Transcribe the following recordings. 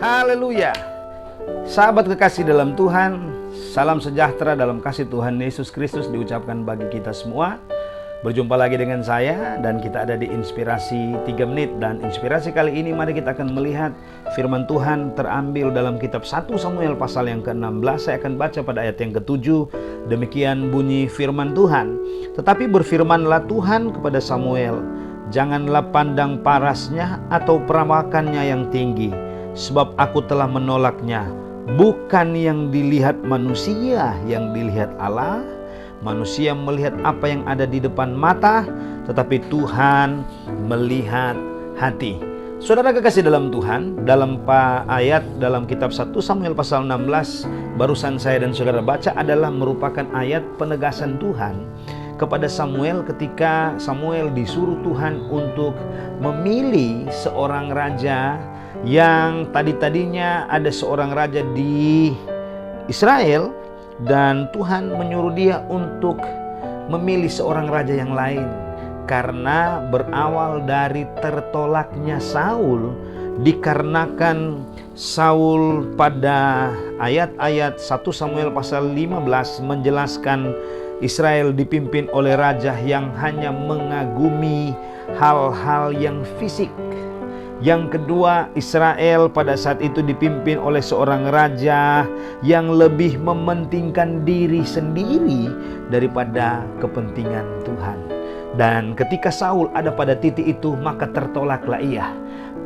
Haleluya. Sahabat kekasih dalam Tuhan, salam sejahtera dalam kasih Tuhan Yesus Kristus diucapkan bagi kita semua. Berjumpa lagi dengan saya dan kita ada di Inspirasi 3 Menit. Dan inspirasi kali ini mari kita akan melihat firman Tuhan terambil dalam kitab 1 Samuel pasal yang ke-16. Saya akan baca pada ayat yang ke-7. Demikian bunyi firman Tuhan. Tetapi berfirmanlah Tuhan kepada Samuel, janganlah pandang parasnya atau perawakannya yang tinggi, sebab aku telah menolaknya. Bukan yang dilihat manusia, yang dilihat Allah. Manusia melihat apa yang ada di depan mata, tetapi Tuhan melihat hati. Saudara kekasih dalam Tuhan, dalam ayat dalam kitab 1 Samuel pasal 16 barusan saya dan saudara baca adalah merupakan ayat penegasan Tuhan kepada Samuel ketika Samuel disuruh Tuhan untuk memilih seorang raja yang tadinya ada seorang raja di Israel, dan Tuhan menyuruh dia untuk memilih seorang raja yang lain karena berawal dari tertolaknya Saul, dikarenakan Saul pada ayat-ayat 1 Samuel pasal 15 menjelaskan Israel dipimpin oleh raja yang hanya mengagumi hal-hal yang fisik. Yang kedua, Israel pada saat itu dipimpin oleh seorang raja yang lebih mementingkan diri sendiri daripada kepentingan Tuhan. Dan ketika Saul ada pada titik itu, maka tertolaklah ia.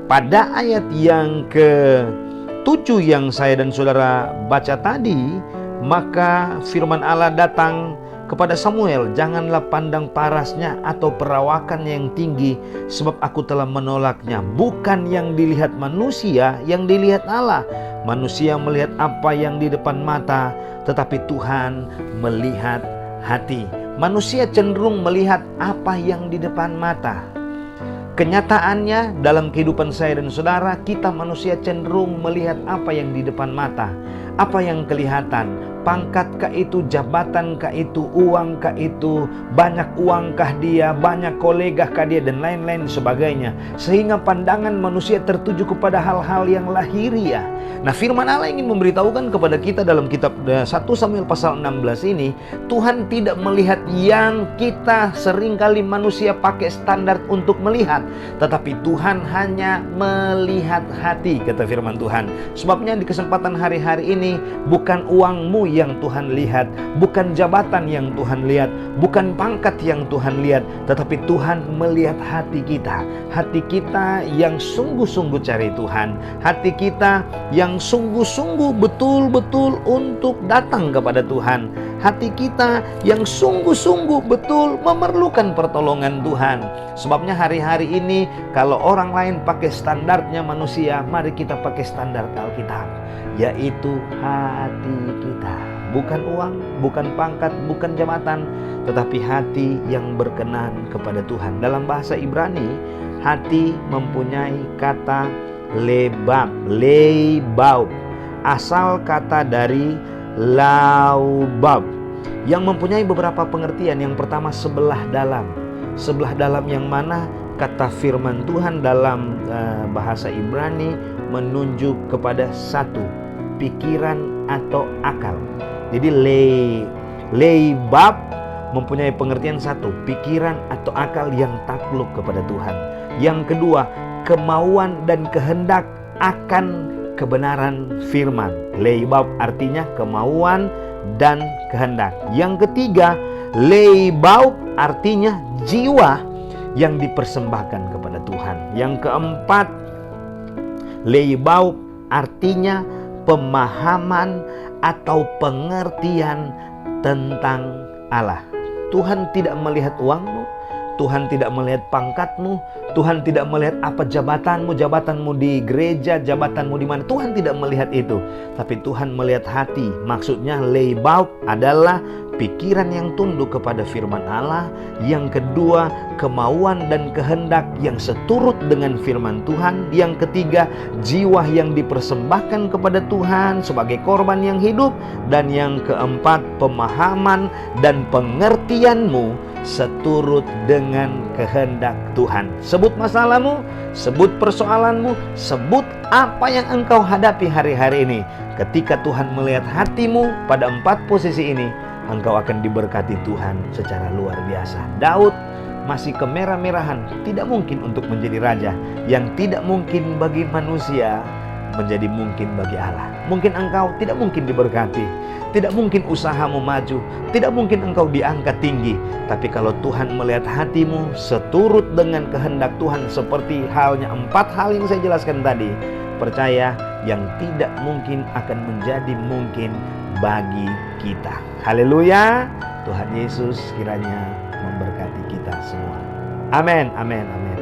Pada ayat yang ke-7 yang saya dan saudara baca tadi, maka firman Allah datang kepada Samuel, janganlah pandang parasnya atau perawakan yang tinggi, sebab aku telah menolaknya. Bukan yang dilihat manusia, yang dilihat Allah. Manusia melihat apa yang di depan mata, tetapi Tuhan melihat hati. Manusia cenderung melihat apa yang di depan mata. Kenyataannya dalam kehidupan saya dan saudara, kita manusia cenderung melihat apa yang di depan mata. Apa yang kelihatan? Pangkatkah itu, jabatankah itu, uangkah itu, banyak uangkah dia, banyak kolegakah dia, dan lain-lain sebagainya. Sehingga pandangan manusia tertuju kepada hal-hal yang lahiriah. Nah, firman Allah ingin memberitahukan kepada kita dalam kitab 1 Samuel pasal 16 ini, Tuhan tidak melihat yang kita seringkali manusia pakai standar untuk melihat, tetapi Tuhan hanya melihat hati, kata firman Tuhan. Sebabnya di kesempatan hari-hari ini, bukan uangmu yang Tuhan lihat, bukan jabatan yang Tuhan lihat, bukan pangkat yang Tuhan lihat, tetapi Tuhan melihat hati kita. Hati kita yang sungguh-sungguh cari Tuhan, hati kita yang sungguh-sungguh betul-betul untuk datang kepada Tuhan, hati kita yang sungguh-sungguh betul memerlukan pertolongan Tuhan. Sebabnya hari-hari ini kalau orang lain pakai standarnya manusia, mari kita pakai standar Alkitab, yaitu hati kita. Bukan uang, bukan pangkat, bukan jabatan, tetapi hati yang berkenan kepada Tuhan. Dalam bahasa Ibrani, hati mempunyai kata lebab, leibab, asal kata dari laubab, yang mempunyai beberapa pengertian. Yang pertama, sebelah dalam. Sebelah dalam yang mana kata firman Tuhan dalam bahasa Ibrani menunjuk kepada satu, pikiran atau akal. Jadi leibab mempunyai pengertian satu, pikiran atau akal yang takluk kepada Tuhan. Yang kedua, kemauan dan kehendak akan kebenaran firman. Leibab artinya kemauan dan kehendak. Yang ketiga, leibab artinya jiwa yang dipersembahkan kepada Tuhan. Yang keempat, leibab artinya pemahaman atau pengertian tentang Allah. Tuhan tidak melihat uangmu, Tuhan tidak melihat pangkatmu, Tuhan tidak melihat apa jabatanmu di gereja, jabatanmu di mana. Tuhan tidak melihat itu, tapi Tuhan melihat hati. Maksudnya leibab adalah pikiran yang tunduk kepada firman Allah. Yang kedua, kemauan dan kehendak yang seturut dengan firman Tuhan. Yang ketiga, jiwa yang dipersembahkan kepada Tuhan sebagai korban yang hidup. Dan yang keempat, pemahaman dan pengertianmu seturut dengan kehendak Tuhan. Sebut masalahmu, sebut persoalanmu, sebut apa yang engkau hadapi hari-hari ini. Ketika Tuhan melihat hatimu pada 4 posisi ini, engkau akan diberkati Tuhan secara luar biasa. Daud masih kemerah-merahan, tidak mungkin untuk menjadi raja. Yang tidak mungkin bagi manusia menjadi mungkin bagi Allah. Mungkin engkau tidak mungkin diberkati, tidak mungkin usahamu maju, tidak mungkin engkau diangkat tinggi. Tapi kalau Tuhan melihat hatimu seturut dengan kehendak Tuhan, seperti halnya 4 hal yang saya jelaskan tadi, percaya yang tidak mungkin akan menjadi mungkin bagi kita. Haleluya. Tuhan Yesus kiranya memberkati kita semua. Amin, amin, amin.